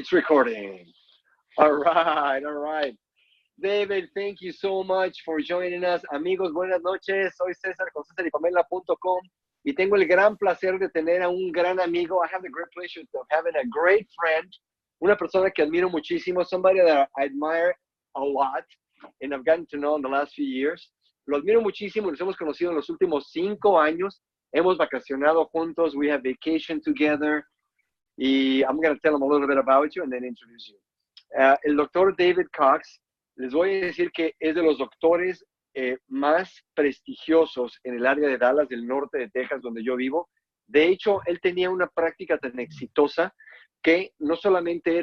It's recording. All right, all right. David, thank you so much for joining us. Amigos, buenas noches. Soy César con CésarYPamela.com y tengo el gran placer de tener a un gran amigo. I have the great pleasure of having a great friend, una persona que admiro muchísimo, somebody that I admire a lot and I've gotten to know in the last few years. Lo admiro muchísimo, nos hemos conocido en los últimos 5 años. Hemos vacacionado juntos. We have vacation together. Y I'm going to tell him a little bit about you and then introduce you. El doctor David Cox, les voy a decir que es de los doctores más prestigiosos en el área de Dallas, del norte de Texas, donde yo vivo. De hecho, él tenía una práctica tan exitosa que no solamente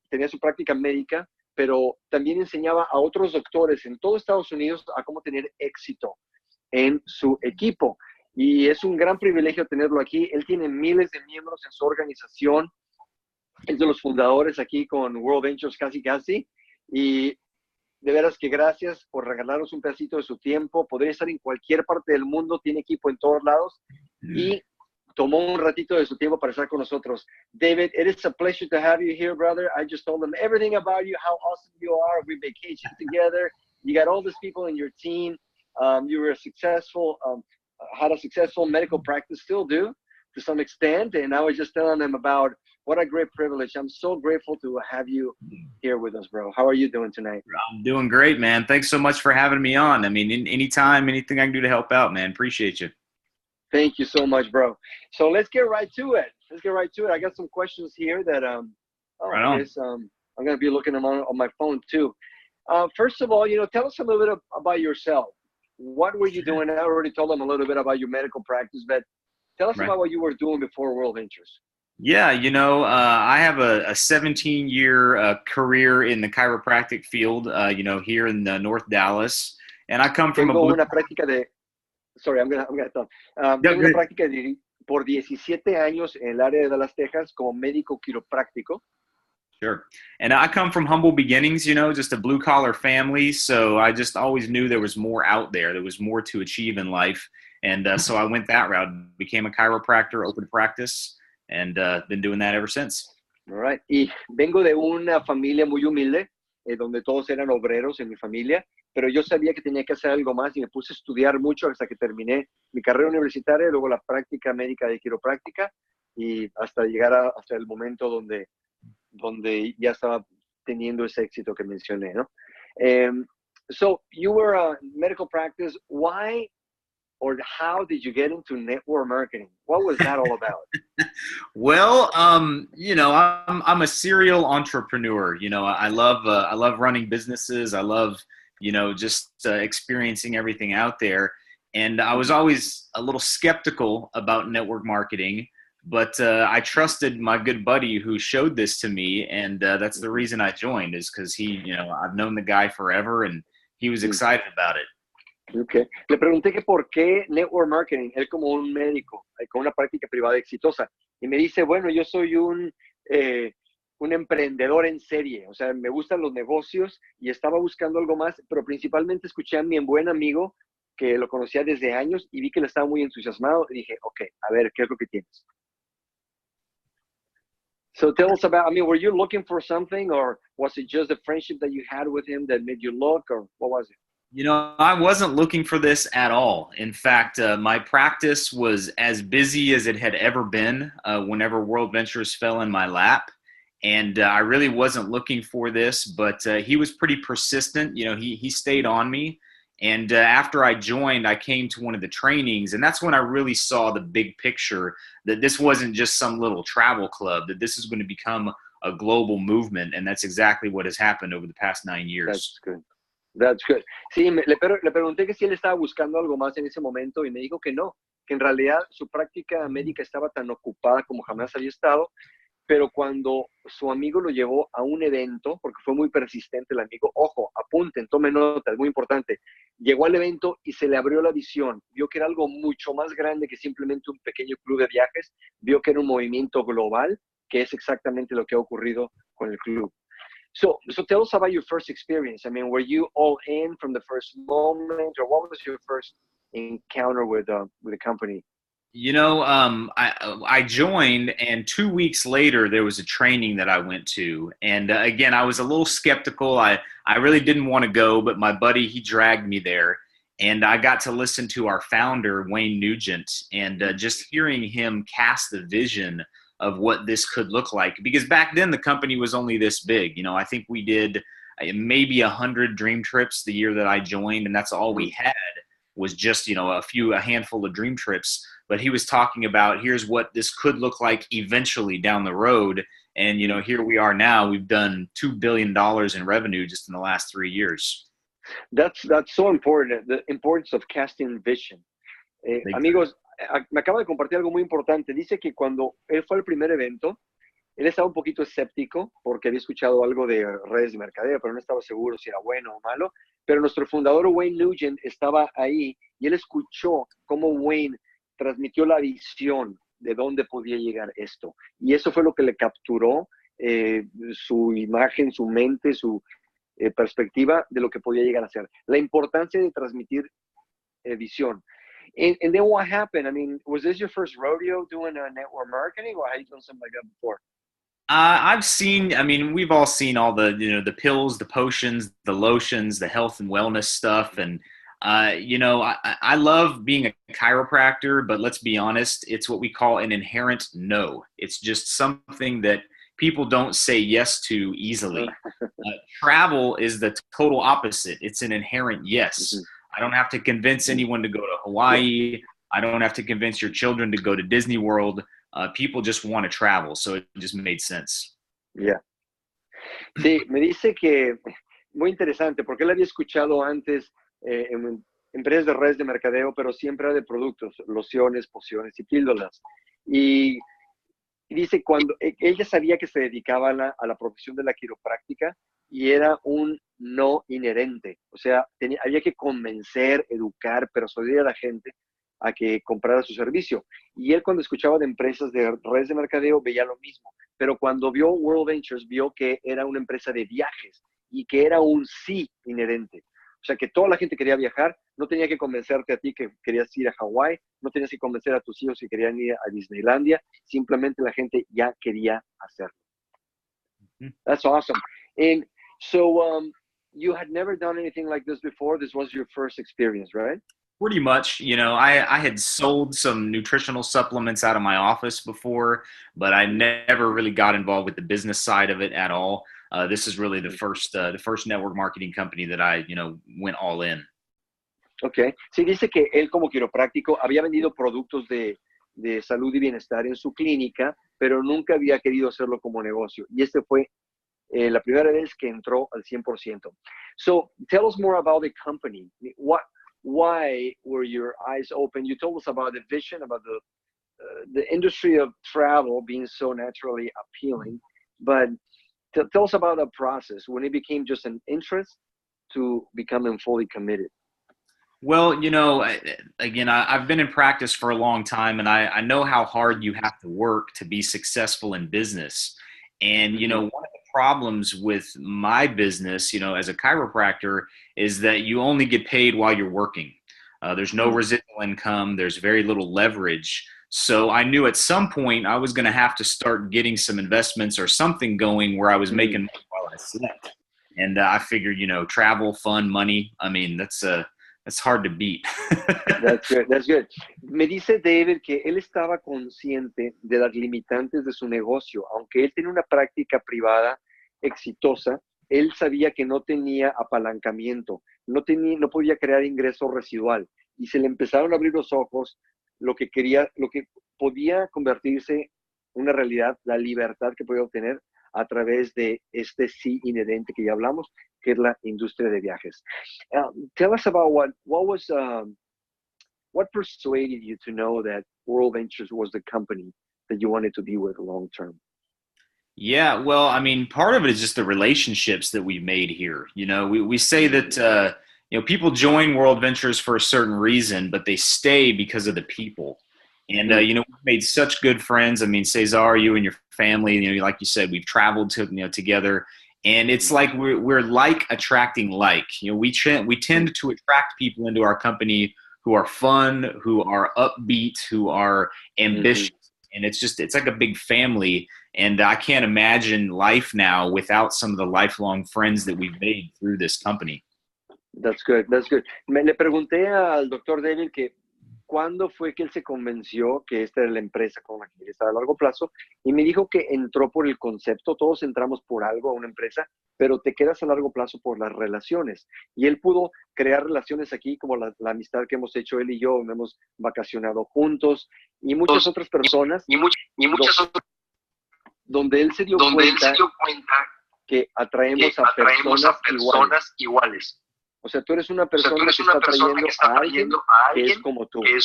tenía su práctica médica, pero también enseñaba a otros doctores en todo Estados Unidos a cómo tener éxito en su equipo. Y es un gran privilegio tenerlo aquí. Él tiene miles de miembros en su organización. Es de los fundadores aquí con worldventures casi. Y de veras que gracias por regalarnos un pedacito de su tiempo. Podría estar en cualquier parte del mundo, tiene equipo en todos lados. Y tomó un ratito de su tiempo para estar con nosotros. David, it is a pleasure to have you here, brother. I just told them everything about you, how awesome you are. We vacationed together. You got all these people in your team. You were successful. Had a successful medical practice, still do to some extent. And I was just telling them about what a great privilege. I'm so grateful to have you here with us, bro. How are you doing tonight? I'm doing great, man. Thanks so much for having me on. I mean, anytime, anything I can do to help out, man. Appreciate you. Thank you so much, bro. So let's get right to it. I got some questions here that, right I guess, I'm going to be looking them on my phone too. First of all, tell us a little bit about yourself. What were you doing? I already told them a little bit about your medical practice, but tell us about what you were doing before worldventures. Yeah, I have a 17-year career in the chiropractic field, here in North Dallas. And I come from Tengo una práctica de... Sorry, I'm gonna stop. Tengo una práctica por 17 años en el área de Dallas, Texas, como médico quiropráctico. Sure. And I come from humble beginnings, just a blue collar family. So I just always knew there was more out there. There was more to achieve in life. And so I went that route, became a chiropractor, opened practice, and been doing that ever since. All right. Y vengo de una familia muy humilde, donde todos eran obreros en mi familia, pero yo sabía que tenía que hacer algo más y me puse a estudiar mucho hasta que terminé mi carrera universitaria, luego la práctica médica de quiropráctica y hasta llegar hasta el momento donde ya estaba teniendo ese éxito que mencioné, ¿no? So you were a medical practice. Why or how did you get into network marketing? What was that all about? Well, I'm a serial entrepreneur. I love running businesses. I love, just experiencing everything out there. And I was always a little skeptical about network marketing. But I trusted my good buddy who showed this to me, and that's the reason I joined, is because I've known the guy forever, and he was excited about it. Okay. Le pregunté que por qué network marketing, él como un médico con una práctica privada exitosa, y me dice, bueno, yo soy un emprendedor en serie, o sea, me gustan los negocios y estaba buscando algo más, pero principalmente escuché a mi buen amigo que lo conocía desde años y vi que él estaba muy entusiasmado y dije, okay, a ver, ¿qué es lo que tienes? So tell us about, were you looking for something, or was it just the friendship that you had with him that made you look, or what was it? I wasn't looking for this at all. In fact, my practice was as busy as it had ever been whenever worldventures fell in my lap. And I really wasn't looking for this, but he was pretty persistent. He stayed on me. And after I joined, I came to one of the trainings, and that's when I really saw the big picture, that this wasn't just some little travel club, that this is going to become a global movement. And that's exactly what has happened over the past 9 years. That's good. Sí, le pregunté que si él estaba buscando algo más en ese momento y me dijo que no, que en realidad su práctica médica estaba tan ocupada como jamás había estado. Pero cuando su amigo lo llevó a un evento, porque fue muy persistente el amigo, ojo, apunten, tomen nota, es muy importante, llegó al evento y se le abrió la visión, vio que era algo mucho más grande que simplemente un pequeño club de viajes, vio que era un movimiento global, que es exactamente lo que ha ocurrido con el club. So tell us about your first experience. Were you all in from the first moment, or what was your first encounter with the company? I joined, and 2 weeks later there was a training that I went to, and again I was a little skeptical. I really didn't want to go, but my buddy he dragged me there, and I got to listen to our founder Wayne Nugent, and just hearing him cast the vision of what this could look like. Because back then the company was only this big. I think we did maybe 100 dream trips the year that I joined, and that's all we had was just a handful of dream trips. But he was talking about here's what this could look like eventually down the road. And, here we are now. We've done $2 billion in revenue just in the last 3 years. That's so important, the importance of casting vision. Amigos, me acaba de compartir algo muy importante. Dice que cuando él fue al primer evento, él estaba un poquito escéptico porque había escuchado algo de redes de mercadeo, pero no estaba seguro si era bueno o malo. Pero nuestro fundador Wayne Nugent estaba ahí y él escuchó cómo Wayne transmitió la visión de dónde podía llegar esto. Y eso fue lo que le capturó su imagen, su mente, su perspectiva de lo que podía llegar a ser. La importancia de transmitir visión. And then what happened? I mean, was this your first rodeo doing network marketing, or had you done something like that before? We've all seen all the pills, the potions, the lotions, the health and wellness stuff. And, I love being a chiropractor, but let's be honest, it's what we call an inherent no. It's just something that people don't say yes to easily. Travel is the total opposite. It's an inherent yes. Mm-hmm. I don't have to convince anyone to go to Hawaii. I don't have to convince your children to go to Disney World. People just want to travel, so it just made sense. Yeah. Sí, me dice que muy interesante, porque él había escuchado antes en empresas de redes de mercadeo, pero siempre era de productos, lociones, pociones y píldoras. Y dice cuando ella sabía que se dedicaba a la profesión de la quiropráctica y era un no inherente. O sea, había que convencer, educar, persuadir a la gente a que comprara su servicio. Y él cuando escuchaba de empresas de redes de mercadeo veía lo mismo. Pero cuando vio World Ventures, vio que era una empresa de viajes y que era un sí inherente. O sea, que toda la gente quería viajar, no tenía que convencerte a ti que querías ir a Hawái, no tenías que convencer a tus hijos que querían ir a Disneylandia, simplemente la gente ya quería hacerlo. That's awesome. And so you had never done anything like this before. This was your first experience, right? Pretty much. I had sold some nutritional supplements out of my office before, but I never really got involved with the business side of it at all. This is really the first network marketing company that I, went all in. Okay. Sí, dice que él como quiropráctico había vendido productos de salud y bienestar en su clínica, pero nunca había querido hacerlo como negocio. Y este fue la primera vez que entró al 100%. So, tell us more about the company. Why were your eyes open? You told us about the vision, about the industry of travel being so naturally appealing, but tell us about the process when it became just an interest to becoming fully committed. Well, again, I've been in practice for a long time, and I know how hard you have to work to be successful in business. And, one of the problems with my business, as a chiropractor, is that you only get paid while you're working. There's no residual income. There's very little leverage. So I knew at some point I was going to have to start getting some investments or something going where I was making money while I slept. And I figured, travel, fun, money. I mean, that's hard to beat. That's good. That's good. Me dice David que él estaba consciente de las limitantes de su negocio. Aunque él tenía una práctica privada exitosa, él sabía que no tenía apalancamiento, no podía crear ingreso residual. Y se le empezaron a abrir los ojos lo que podía convertirse una realidad, la libertad que podía obtener a través de este sí inherente que ya hablamos, que es la industria de viajes. Tell us about what persuaded you to know that World Ventures was the company that you wanted to be with long term? Yeah, well, part of it is just the relationships that we've made here. We say that, people join World Ventures for a certain reason, but they stay because of the people. And, we've made such good friends. Cesar, you and your family, like you said, we've traveled together. And it's like we're like attracting like. We tend to attract people into our company who are fun, who are upbeat, who are ambitious. And it's like a big family. And I can't imagine life now without some of the lifelong friends that we've made through this company. That's good, that's good. Le pregunté al doctor David que cuándo fue que él se convenció que esta era la empresa con la que quería estar a largo plazo, y me dijo que entró por el concepto. Todos entramos por algo a una empresa, pero te quedas a largo plazo por las relaciones. Y él pudo crear relaciones aquí, como la amistad que hemos hecho él y yo, hemos vacacionado juntos, y muchas otras personas, donde él se dio cuenta que atraemos a personas iguales. O sea, tú eres una persona que está atrayendo a alguien que es como tú. Y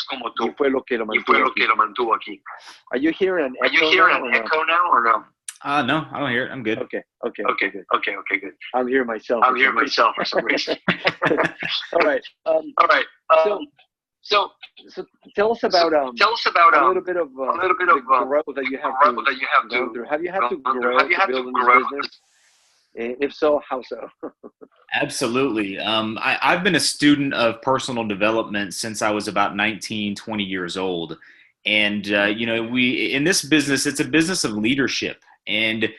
fue lo que lo mantuvo aquí. Are you hearing an echo now or no? No, I don't hear it. I'm good. Okay, good. I'm hearing myself for some reason. All right. So tell us about a little bit of the growth that you have to go through. Have you had to grow to build in this business? If so, how so? Absolutely. I've been a student of personal development since I was about 19, 20 years old. And, in this business, it's a business of leadership. And,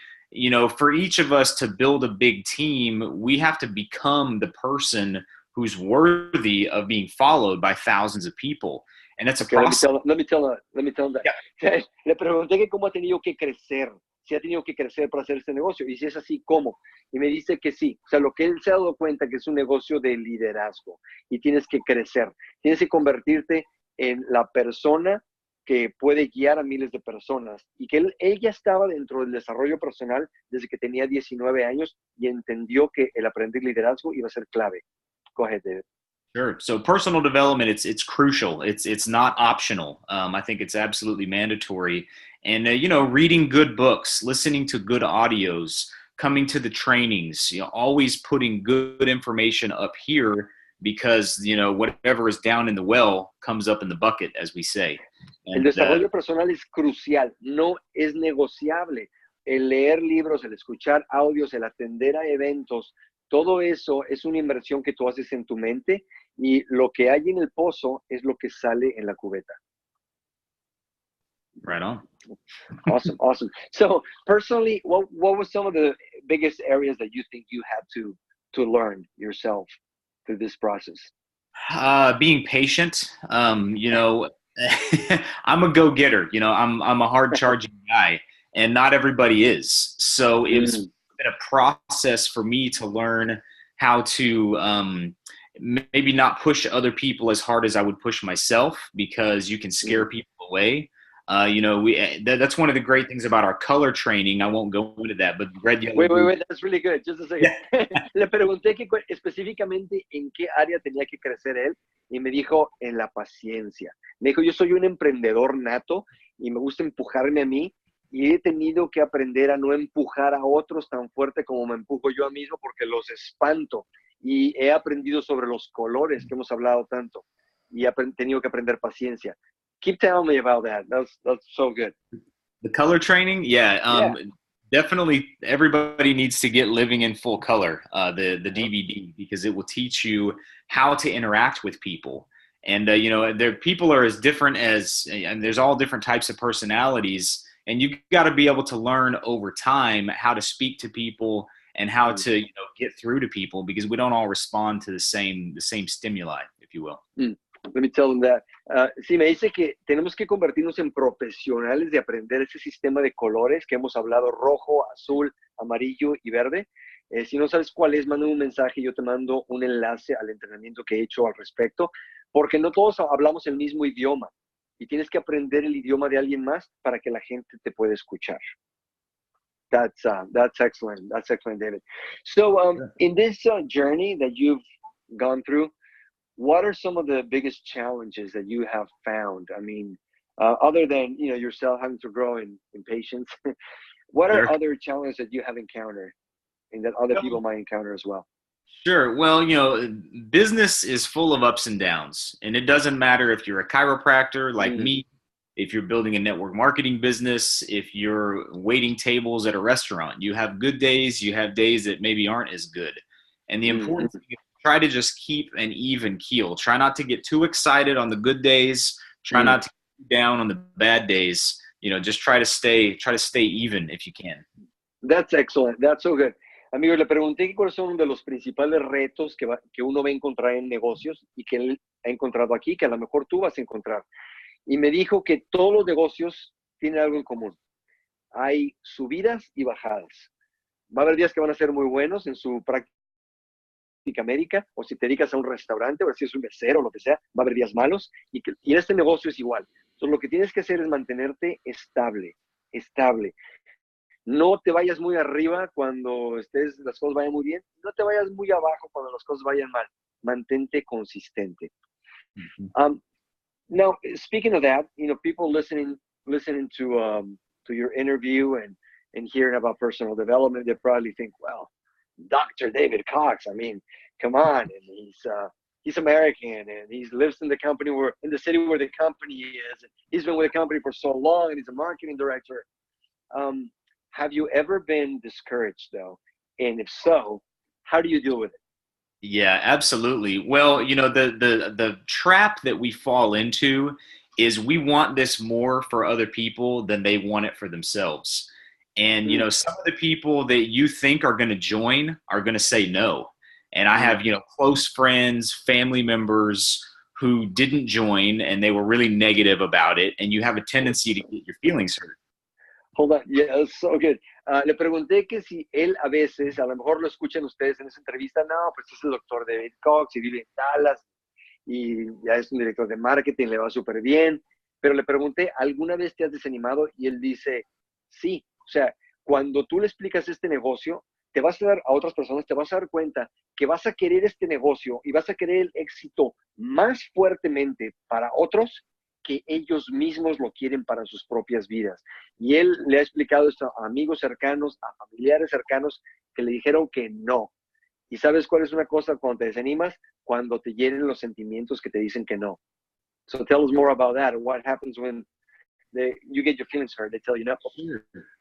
for each of us to build a big team, we have to become the person who's worthy of being followed by thousands of people. And that's a process. Let me tell that. Yeah. Le pregunté que cómo ha tenido que crecer. Si ha tenido que crecer para hacer este negocio, y si es así, ¿cómo? Y me dice que sí. O sea, lo que él se ha dado cuenta que es un negocio de liderazgo y tienes que crecer. Tienes que convertirte en la persona que puede guiar a miles de personas, y que ella estaba dentro del desarrollo personal desde que tenía 19 años y entendió que el aprender liderazgo iba a ser clave. Go ahead, David. Sure. So personal development, it's crucial. It's not optional. I think it's absolutely mandatory. And, reading good books, listening to good audios, coming to the trainings, always putting good information up here, because, whatever is down in the well comes up in the bucket, as we say. And, el desarrollo personal es crucial, no es negociable. El leer libros, el escuchar audios, el atender a eventos, todo eso es una inversión que tú haces en tu mente, y lo que hay en el pozo es lo que sale en la cubeta. Right on. Awesome. So personally, what was some of the biggest areas that you think you had to learn yourself through this process? Being patient. I'm a go-getter. I'm a hard-charging guy, and not everybody is. So it was been a process for me to learn how to maybe not push other people as hard as I would push myself, because you can scare people away. That's one of the great things about our color training. I won't go into that, but red, yellow, wait, that's really good. Just a second. Le pregunté que específicamente en qué área tenía que crecer él, y me dijo en la paciencia. Me dijo, yo soy un emprendedor nato y me gusta empujarme a mí, y he tenido que aprender a no empujar a otros tan fuerte como me empujo yo a mismo, porque los espanto. Y he aprendido sobre los colores, que hemos hablado tanto, y he tenido que aprender paciencia. Keep telling me about that. That's so good. The color training, definitely. Everybody needs to get Living in Full Color, the DVD, because it will teach you how to interact with people. And people are as different and there's all different types of personalities, and you've got to be able to learn over time how to speak to people and how to get through to people, because we don't all respond to the same stimuli, if you will. Let me tell them that. Sí, me dice que tenemos que convertirnos en profesionales de aprender ese sistema de colores que hemos hablado: rojo, azul, amarillo y verde. Si no sabes cuál es, manda un mensaje y yo te mando un enlace al entrenamiento que he hecho al respecto, porque no todos hablamos el mismo idioma y tienes que aprender el idioma de alguien más para que la gente te pueda escuchar. That's excellent. That's excellent, David. So in this journey that you've gone through, what are some of the biggest challenges that you have found? I mean, other than yourself having to grow in patience, what are other challenges that you have encountered and that other people might encounter as well? Sure. Well, business is full of ups and downs, and it doesn't matter if you're a chiropractor like me, if you're building a network marketing business, if you're waiting tables at a restaurant. You have good days, you have days that maybe aren't as good. And the important thing is try to just keep an even keel. Try not to get too excited on the good days. Try not to get down on the bad days. Just try to stay even if you can. That's excellent. That's so good. Amigo, le pregunté que cuáles son de los principales retos que uno va a encontrar en negocios y que él ha encontrado aquí, que a lo mejor tú vas a encontrar. Y me dijo que todos los negocios tienen algo en común. Hay subidas y bajadas. Va a haber días que van a ser muy buenos en su práctica médica, o si te dedicas a un restaurante, o si es un mesero o lo que sea, va a haber días malos. Y en este negocio es igual. Entonces, lo que tienes que hacer es mantenerte estable. No te vayas muy arriba cuando las cosas vayan muy bien. No te vayas muy abajo cuando las cosas vayan mal. Mantente consistente. Now, speaking of that, people listening to your interview and hearing about personal development, they probably think, well, Dr. David Cox, I mean, come on, and he's American, and he lives in the city where the company is. And he's been with the company for so long, and he's a marketing director. Have you ever been discouraged, though? And if so, how do you deal with it? Yeah, absolutely. Well, the trap that we fall into is we want this more for other people than they want it for themselves. And, some of the people that you think are going to join are going to say no. And I have, close friends, family members who didn't join, and they were really negative about it. And you have a tendency to get your feelings hurt. Hold on. Yeah, that's so good. Le pregunté que si él a veces, a lo mejor lo escuchan ustedes en esa entrevista, no, pues es el doctor David Cox y vive en Dallas y ya es un director de marketing, le va súper bien. Pero le pregunté, ¿alguna vez te has desanimado? Y él dice, sí. O sea, cuando tú le explicas este negocio, a otras personas te vas a dar cuenta que vas a querer este negocio y vas a querer el éxito más fuertemente para otros que ellos mismos lo quieren para sus propias vidas. Y él le ha explicado esto a amigos cercanos, a familiares cercanos que le dijeron que no. ¿Y sabes cuál es una cosa cuando te desanimas? Cuando te llenen los sentimientos que te dicen que no. So tell us more about that. What happens when you get your feelings hurt? They tell you no.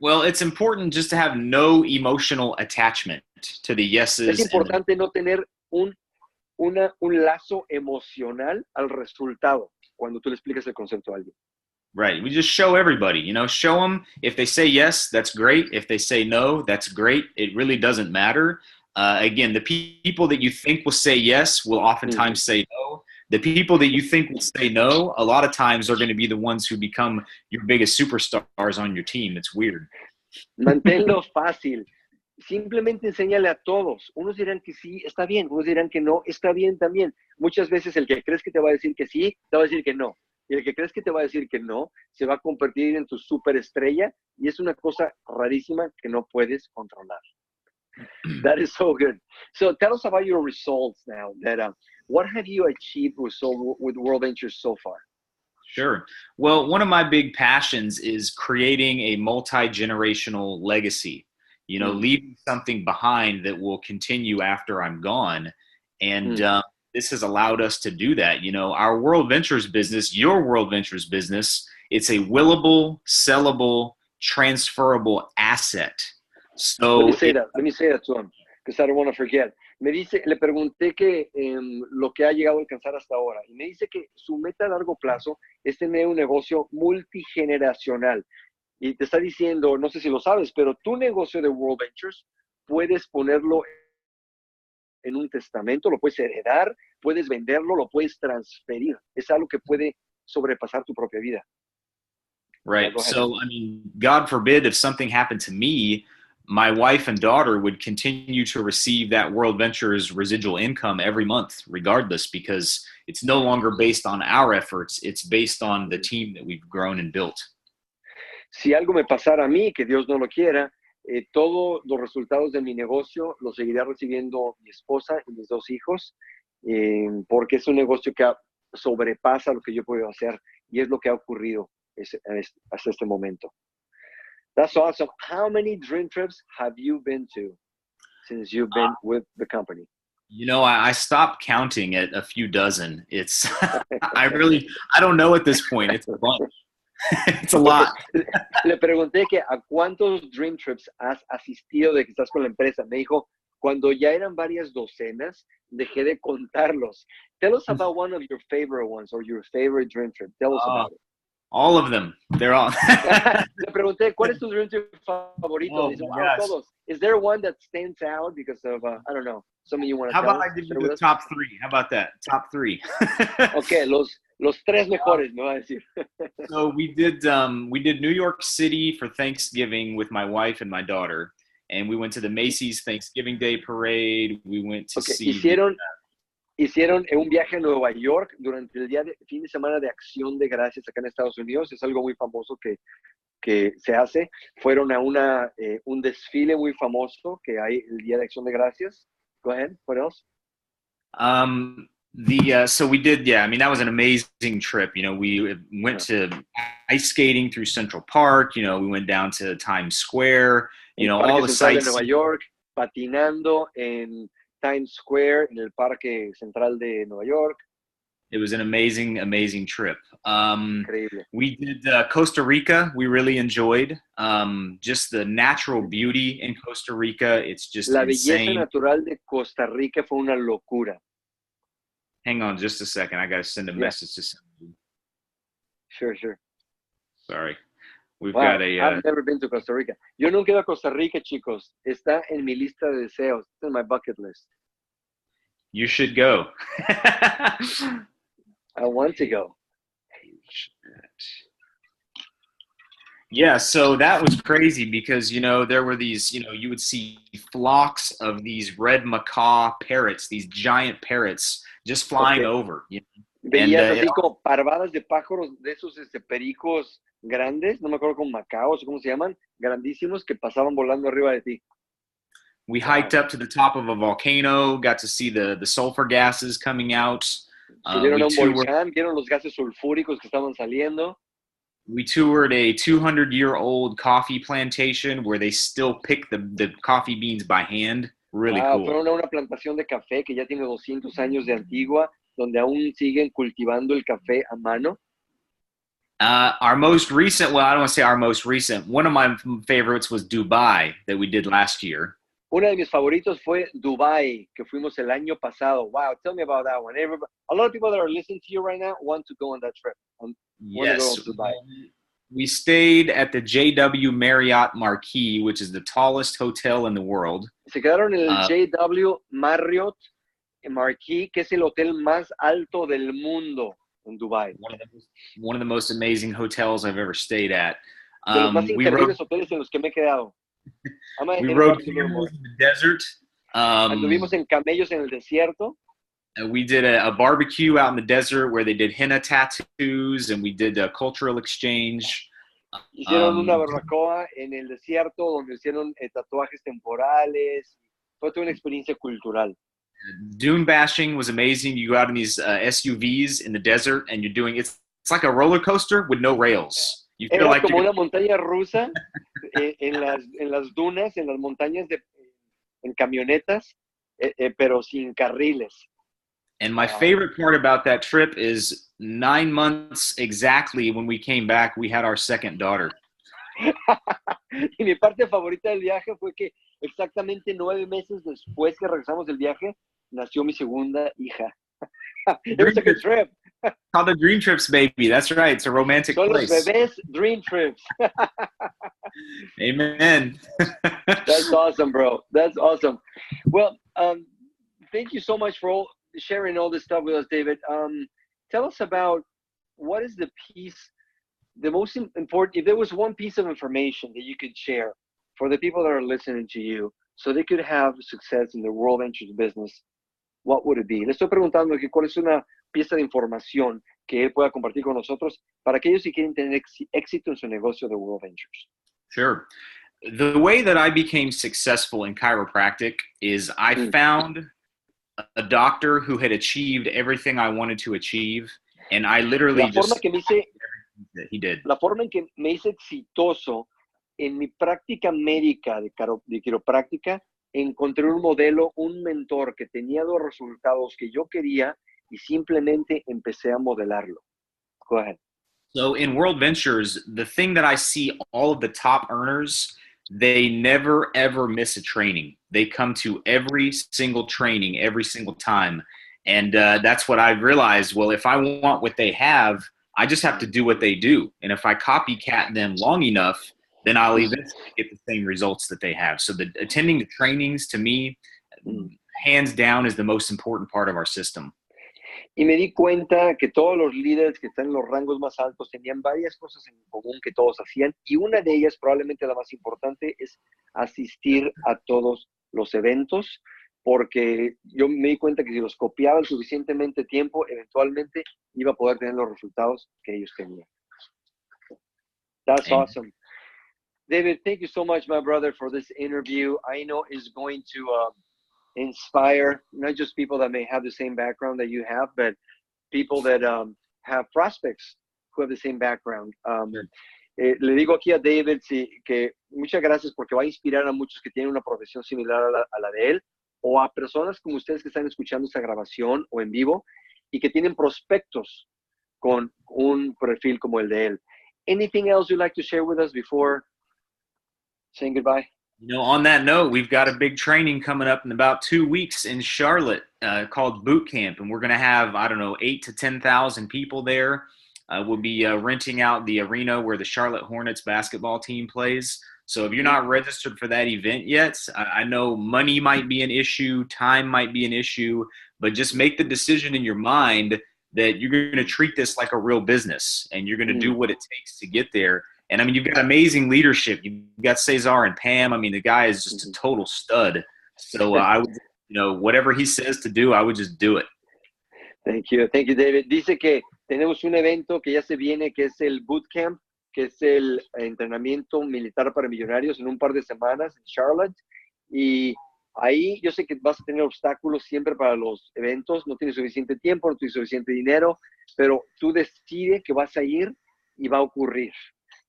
Well, it's important just to have no emotional attachment to the yeses. Es importante no tener un lazo emocional al resultado cuando tú le explicas el concepto a alguien. Right. We just show everybody, show them if they say yes, that's great. If they say no, that's great. It really doesn't matter. Again, the people that you think will say yes will oftentimes say no. The people that you think will say no, a lot of times are going to be the ones who become your biggest superstars on your team. It's weird. Manténlo fácil. Simplemente enséñale a todos. Unos dirán que sí, está bien. Unos dirán que no, está bien también. Muchas veces el que crees que te va a decir que sí, te va a decir que no. Y el que crees que te va a decir que no, se va a convertir en tu superestrella y es una cosa rarísima que no puedes controlar. That is so good. So tell us about your results now. What have you achieved with World Ventures so far? Sure. Well, one of my big passions is creating a multi-generational legacy. Leaving something behind that will continue after I'm gone. And this has allowed us to do that. Our World Ventures business, your World Ventures business, it's a willable, sellable, transferable asset. So let me say that to him, because I don't want to forget. Le pregunté que lo que ha llegado a alcanzar hasta ahora, y me dice que su meta a largo plazo es tener un negocio multigeneracional. Y te está diciendo, no sé si lo sabes, pero tu negocio de World Ventures puedes ponerlo en un testamento, lo puedes heredar, puedes venderlo, lo puedes transferir. Es algo que puede sobrepasar tu propia vida. Right. So, God forbid if something happened to me, my wife and daughter would continue to receive that World Ventures residual income every month, regardless, because it's no longer based on our efforts. It's based on the team that we've grown and built. Si algo me pasara a mí, que Dios no lo quiera, todos los resultados de mi negocio los seguirá recibiendo mi esposa y mis 2 hijos, porque es un negocio que sobrepasa lo que yo puedo hacer y es lo que ha ocurrido hasta este momento. That's awesome. How many dream trips have you been to since you've been with the company? I stopped counting at a few dozen. It's I don't know at this point. It's a bunch. It's a lot. Le pregunté que a cuántos dream trips has asistido de que estás con la empresa. Me dijo Cuando ya eran varias docenas, dejé de contarlos. Tell us about one of your favorite ones or your favorite dream trip. Tell us about it. All of them. They're all. Le pregunté, ¿cuál es tu dream trip favorito? Oh Dice, my wow, gosh. todos. Is there one that stands out because of, I don't know, something you want to How tell about us? I give you the top three? How about that? Top three. Okay, los tres mejores, me va a decir. So we did New York City for Thanksgiving with my wife and my daughter, and we went to the Macy's Thanksgiving Day Parade. We went to Okay, see hicieron un viaje a Nueva York durante el fin de semana de Acción de Gracias acá en Estados Unidos. Es algo muy famoso que se hace. Fueron a un desfile muy famoso que hay el Día de Acción de Gracias. Go ahead. What else? So we did, I mean, that was an amazing trip. You know, we went to ice skating through Central Park. You know, we went down to Times Square. You know, all the sites. De Nueva York, patinando en Times Square, en el Parque Central de Nueva York. It was an amazing, amazing trip. Increíble. We did Costa Rica. We really enjoyed just the natural beauty in Costa Rica. It's just La insane. belleza natural de Costa Rica fue una locura. Hang on just a second. I got to send a message to somebody. Sure. Sorry. We've got a... I've never been to Costa Rica. Yo nunca he ido a Costa Rica, chicos. Está en mi lista de deseos. It's in my bucket list. You should go. I want to go. Yeah, so that was crazy because, you know, there were these, you know, you would see flocks of these red macaw parrots, these giant parrots just flying over. You know? Veías así como parvadas de pájaros de esos pericos grandes, no me acuerdo como macaos o cómo se llaman, grandísimos que pasaban volando arriba de ti. We hiked up to the top of a volcano, got to see the sulfur gases coming out. Subieron a un volcán, vieron los gases sulfúricos que estaban saliendo. We toured a 200-year-old coffee plantation where they still pick the coffee beans by hand. Really cool. Fueron a una plantación de café que ya tiene 200 años de antigua, donde aún siguen cultivando el café a mano. Our most recent, well, I don't want to say our most recent, one of my favorites was Dubai that we did last year. Uno de mis favoritos fue Dubai, que fuimos el año pasado. Wow, tell me about that one. A lot of people that are listening to you right now want to go on that trip. Yes, we stayed at the JW Marriott Marquis, which is the tallest hotel in the world. Se quedaron en el JW Marriott Marquis, que es el hotel más alto del mundo en Dubai. One of the most amazing hotels I've ever stayed at. De los más increíbles hoteles en los que me he quedado. We rode camels in the desert. Anduvimos en camellos en el desierto. We did a barbecue out in the desert where they did henna tattoos, and we did a cultural exchange. Hicieron una barbacoa en el desierto donde hicieron tatuajes temporales. Fue toda una experiencia cultural. Dune bashing was amazing. You go out in these SUVs in the desert, and you're doing it's like a roller coaster with no rails. You feel like como una montaña rusa en las dunas, en las montañas en camionetas, pero sin carriles. And my favorite part about that trip is 9 months exactly when we came back, we had our second daughter. Y mi parte favorita del viaje fue que exactamente 9 meses después que regresamos del viaje, nació mi segunda hija. It was a good trip. Called the Dream Trips, baby. That's right. It's a romantic place. Son los bebés Dream Trips. Amen. That's awesome, bro. That's awesome. Well, thank you so much for sharing all this stuff with us, David. Tell us about what is the most important, if there was one piece of information that you could share for the people that are listening to you so they could have success in the World Ventures business, what would it be? Le estoy preguntando que cuál es una pieza de información que él pueda compartir con nosotros para aquellos que quieren tener éxito en su negocio de World Ventures. Sure. The way that I became successful in chiropractic is I found a doctor who had achieved everything I wanted to achieve, and I literally La forma en que me hice exitoso en mi práctica médica de quiropráctica, encontré un modelo, un mentor que tenía los resultados que yo quería y simplemente empecé a modelarlo. Go ahead. So in World Ventures, the thing that I see all of the top earners, they never ever miss a training. They come to every single training, every single time. And that's what I've realized. Well, if I want what they have, I just have to do what they do. And if I copycat them long enough, then I'll eventually get the same results that they have. So the attending the trainings, to me, hands down, is the most important part of our system. Y me di cuenta que todos los líderes que están en los rangos más altos tenían varias cosas en común que todos hacían, y una de ellas, probablemente la más importante, es asistir a todos los eventos, porque yo me di cuenta que si los copiaba el suficientemente tiempo, eventualmente iba a poder tener los resultados que ellos tenían. That's awesome. David, thank you so much, my brother, for this interview. I know it's going to inspire not just people that may have the same background that you have, but people that have prospects who have the same background. Le digo aquí a David que muchas gracias, porque va a inspirar a muchos que tienen una profesión similar a la de él, o a personas como ustedes que están escuchando esta grabación o en vivo y que tienen prospectos con un perfil como el de él. Anything else you'd like to share with us before saying goodbye? You know, on that note, we've got a big training coming up in about 2 weeks in Charlotte called Boot Camp, and we're going to have, 8 to 10,000 people there. We'll be renting out the arena where the Charlotte Hornets basketball team plays. So if you're not registered for that event yet, I know money might be an issue, time might be an issue, but just make the decision in your mind that you're going to treat this like a real business, and you're going to do what it takes to get there. And I mean, you've got amazing leadership. You've got Cesar and Pam. I mean, the guy is just a total stud. So I would, whatever he says to do, I would just do it. Thank you, David. Dice que tenemos un evento que ya se viene, que es el Boot Camp, que es el entrenamiento militar para millonarios en un par de semanas en Charlotte. Y ahí yo sé que vas a tener obstáculos siempre para los eventos. No tienes suficiente tiempo, no tienes suficiente dinero, pero tú decides que vas a ir y va a ocurrir.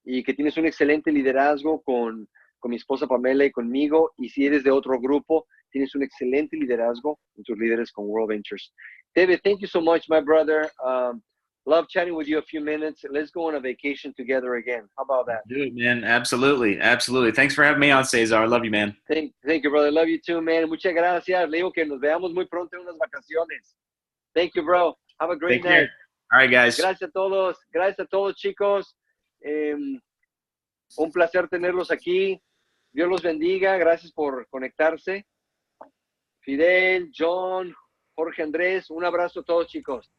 Y que tienes un excelente liderazgo con mi esposa Pamela y conmigo, y si eres de otro grupo, tienes un excelente liderazgo con tus líderes con World Ventures. David, thank you so much, my brother. Love chatting with you a few minutes. Let's go on a vacation together again. How about that? Do it, man. Absolutely. Absolutely. Thanks for having me on, Cesar. I love you, man. Thank you, brother. Love you too, man. Muchas gracias. Le digo que nos veamos muy pronto en unas vacaciones. Thank you, bro. Have a great night. Care. All right, guys. Gracias a todos. Gracias a todos, chicos. Un placer tenerlos aquí. Dios los bendiga. Gracias por conectarse. Fidel, John, Jorge Andrés, un abrazo a todos, chicos.